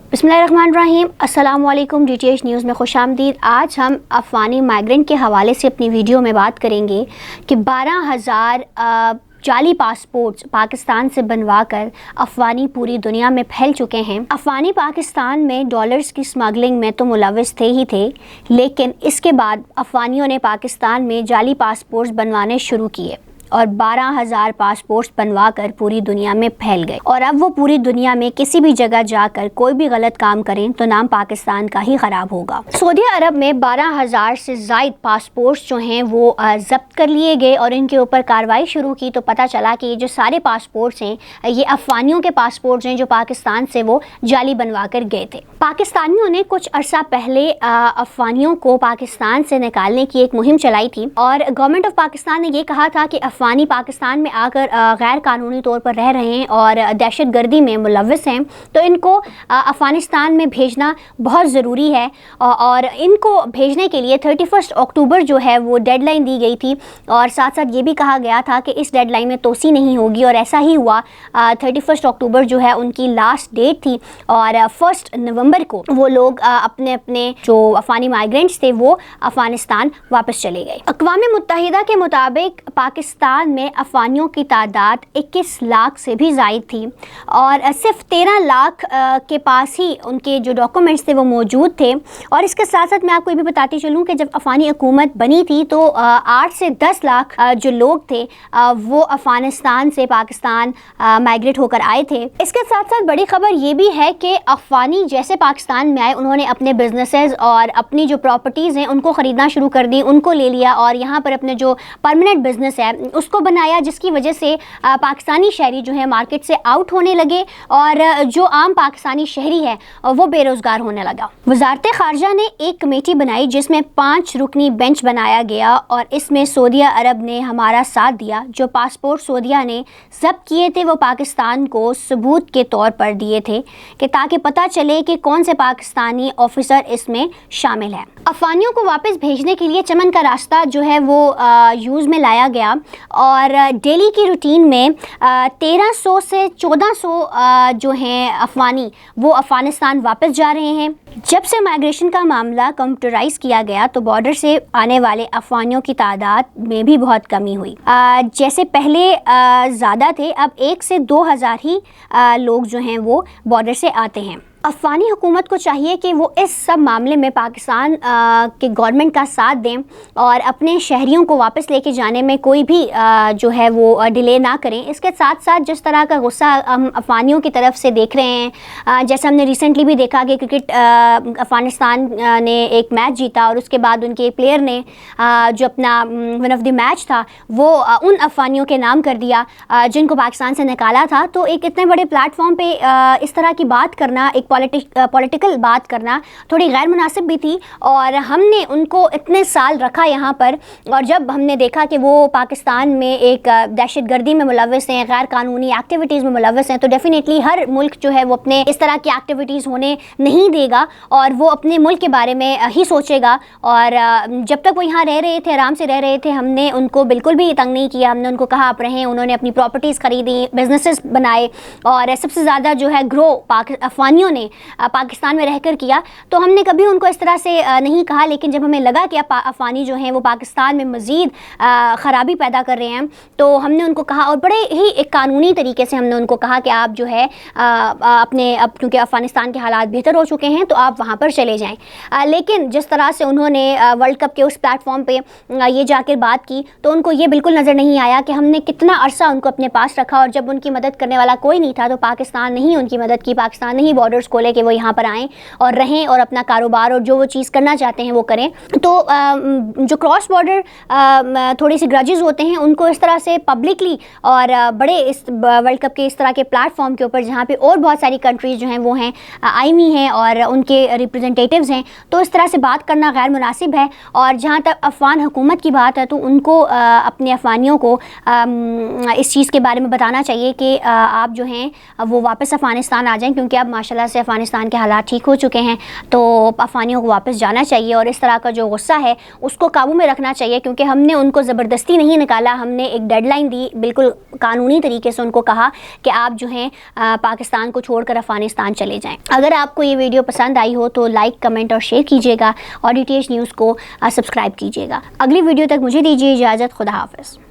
बिस्मिल्लाहिर्रहमानिर्रहीम। अस्सलाम वालेकुम। DTH न्यूज़ में खुश आमदीद। आज हम अफ़गानी माइग्रेंट के हवाले से अपनी वीडियो में बात करेंगे कि 12,000 जाली पासपोर्ट्स पाकिस्तान से बनवा कर अफ़गानी पूरी दुनिया में फैल चुके हैं। अफ़गानी पाकिस्तान में डॉलर्स की स्मगलिंग में तो मुलव्वस थे ही थे, लेकिन इसके बाद अफ़गानियों ने पाकिस्तान में जाली पासपोर्ट्स बनवाने शुरू किए और 12,000 पासपोर्ट्स बनवा कर पूरी दुनिया में फैल गए। और अब वो पूरी दुनिया में किसी भी जगह जाकर कोई भी गलत काम करें तो नाम पाकिस्तान का ही ख़राब होगा। सऊदी अरब में 12,000 से ज़ायद पासपोर्ट्स जो हैं वो ज़ब्त कर लिए गए और इनके ऊपर कार्रवाई शुरू की तो पता चला कि ये जो सारे पासपोर्ट्स हैं ये अफ़गानियों के पासपोर्ट्स हैं जो पाकिस्तान से वो जाली बनवा कर गए थे। पाकिस्तानियों ने कुछ अरसा पहले अफ़गानियों को पाकिस्तान से निकालने की एक मुहिम चलाई थी और गवर्नमेंट ऑफ पाकिस्तान ने ये कहा था कि अफ़गानी पाकिस्तान में आकर गैर कानूनी तौर पर रह रहे हैं और दहशत गर्दी में मुलव्वस हैं, तो इनको अफ़गानिस्तान में भेजना बहुत ज़रूरी है। और इनको भेजने के लिए 31 अक्टूबर जो है वो डेडलाइन दी गई थी और साथ साथ ये भी कहा गया था कि इस डेडलाइन में तोसी नहीं होगी और ऐसा ही हुआ। 31 अक्टूबर जो है उनकी लास्ट डेट थी और 1 नवंबर को वो लोग अपने अपने जो अफ़गानी माइग्रेंट्स थे वो अफ़गानिस्तान वापस चले गए। अक़वाम मुत्तहिदा के मुताबिक पाकिस्तान में अफ़गानियों की तादाद 21 लाख से भी ज़ायद थी और सिर्फ 13 लाख के पास ही उनके जो डॉक्यूमेंट्स थे वो मौजूद थे। और इसके साथ साथ मैं आपको ये भी बताती चलूँ कि जब अफ़गानी हुकूमत बनी थी तो 8 से 10 लाख जो लोग थे वो अफ़गानिस्तान से पाकिस्तान माइग्रेट होकर आए थे। इसके साथ साथ बड़ी खबर ये भी है कि अफ़गानी जैसे पाकिस्तान में आए उन्होंने अपने बिजनेसेस और अपनी जो प्रॉपर्टीज़ हैं उनको ख़रीदना शुरू कर दी, उनको ले लिया और यहाँ पर अपने जो परमानेंट बिजनेस है उसको बनाया, जिसकी वजह से पाकिस्तानी शहरी जो है मार्केट से आउट होने लगे और जो आम पाकिस्तानी शहरी है वो बेरोज़गार होने लगा। वज़ारत ख़ारजा ने एक कमेटी बनाई जिसमें 5 रुकनी बेंच बनाया गया और इसमें सऊदी अरब ने हमारा साथ दिया। जो पासपोर्ट सऊदीया ने ज़ब्त किए थे वो पाकिस्तान को सबूत के तौर पर दिए थे कि ताकि पता चले कि कौन से पाकिस्तानी ऑफिसर इसमें शामिल है। अफ़गानियों को वापस भेजने के लिए चमन का रास्ता जो है वो यूज़ में लाया गया और डेली की रूटीन में 1300 से 1400 जो हैं अफ़गानी वो अफ़गानिस्तान वापस जा रहे हैं। जब से माइग्रेशन का मामला कंप्यूटराइज़ किया गया तो बॉर्डर से आने वाले अफ़गानियों की तादाद में भी बहुत कमी हुई। जैसे पहले ज़्यादा थे, अब 1 से 2,000 ही लोग जो हैं वो बॉर्डर से आते हैं। अफ़गानी हुकूमत को चाहिए कि वो इस सब मामले में पाकिस्तान के गवर्नमेंट का साथ दें और अपने शहरियों को वापस लेके जाने में कोई भी जो है वो डिले ना करें। इसके साथ साथ जिस तरह का गुस्सा हम अफ़गानियों की तरफ से देख रहे हैं, जैसे हमने रिसेंटली भी देखा कि क्रिकेट अफ़गानिस्तान ने एक मैच जीता और उसके बाद उनके प्लेयर ने जो अपना वन ऑफ द मैच था वो उन अफ़गानियों के नाम कर दिया जिनको पाकिस्तान से निकाला था। तो एक इतने बड़े प्लेटफॉर्म पे इस तरह की बात करना, एक पॉलिटिकल बात करना थोड़ी गैर मुनासिब भी थी और हमने उनको इतने साल रखा यहाँ पर और जब हमने देखा कि वो पाकिस्तान में एक दहशत गर्दी में मुलव्वस हैं, गैर कानूनी एक्टिविटीज़ में मुलव्वस हैं, तो डेफिनेटली हर मुल्क जो है वो अपने इस तरह की एक्टिविटीज़ होने नहीं देगा और वो अपने मुल्क के बारे में ही सोचेगा। और जब तक वो यहाँ रह रहे थे, आराम से रह रहे थे, हमने उनको बिल्कुल भी तंग नहीं किया। हमने उनको कहा आप रहें, उन्होंने अपनी प्रॉपर्टीज़ ख़रीदी, बिजनेसेस बनाए और सबसे ज़्यादा जो है ग्रो अफ़गानियों ने पाकिस्तान में रहकर किया। तो हमने कभी उनको इस तरह से नहीं कहा, लेकिन जब हमें लगा कि अफ़गानी जो हैं वो पाकिस्तान में मज़ीद ख़राबी पैदा कर रहे हैं तो हमने उनको कहा और बड़े ही एक कानूनी तरीके से हमने उनको कहा कि आप जो है अपने अब क्योंकि अफ़गानिस्तान के हालात बेहतर हो चुके हैं तो आप वहाँ पर चले जाएँ। लेकिन जिस तरह से उन्होंने वर्ल्ड कप के उस प्लेटफॉर्म पर ये जाकर बात की तो उनको ये बिल्कुल नज़र नहीं आया कि हमने कितना अरसा उनको अपने पास रखा और जब उनकी मदद करने वाला कोई नहीं था तो पाकिस्तान ने ही उनकी मदद की, पाकिस्तान ने ही बॉर्डर्स खोले कि वो यहाँ पर आएँ और रहें और अपना कारोबार और जो वो चीज़ करना चाहते हैं वो करें। तो जो क्रॉस बॉर्डर थोड़ी सी ग्रजेस होते हैं उनको इस तरह से पब्लिकली और बड़े इस वर्ल्ड कप के इस तरह के प्लेटफॉर्म के ऊपर जहाँ पे और बहुत सारी कंट्रीज़ जो हैं वो हैं आई हुई हैं और उनके रिप्रेजेंटेटिव्स हैं, तो इस तरह से बात करना गैर मुनासिब है। और जहाँ तक अफ़गान हुकूमत की बात है तो उनको अपने अफ़गानियों को इस चीज़ के बारे में बताना चाहिए कि आप जो हैं वो वापस अफ़गानिस्तान आ जाएँ, क्योंकि अब माशाल्लाह से سے افغانستان کے حالات ٹھیک ہو چکے ہیں تو افغانیوں کو واپس جانا چاہیے، اور اس طرح کا جو غصہ ہے اس کو قابو میں رکھنا چاہیے، کیونکہ ہم نے ان کو زبردستی نہیں نکالا، ہم نے ایک ڈیڈ لائن دی، بالکل قانونی طریقے سے ان کو کہا کہ آپ جو ہیں پاکستان کو چھوڑ کر افغانستان چلے جائیں۔ اگر آپ کو یہ ویڈیو پسند آئی ہو تو لائک، کمنٹ اور شیئر کیجیے گا، اور DTH نیوز کو سبسکرائب کیجیے گا۔ اگلی ویڈیو تک مجھے دیجیے اجازت، خدا حافظ۔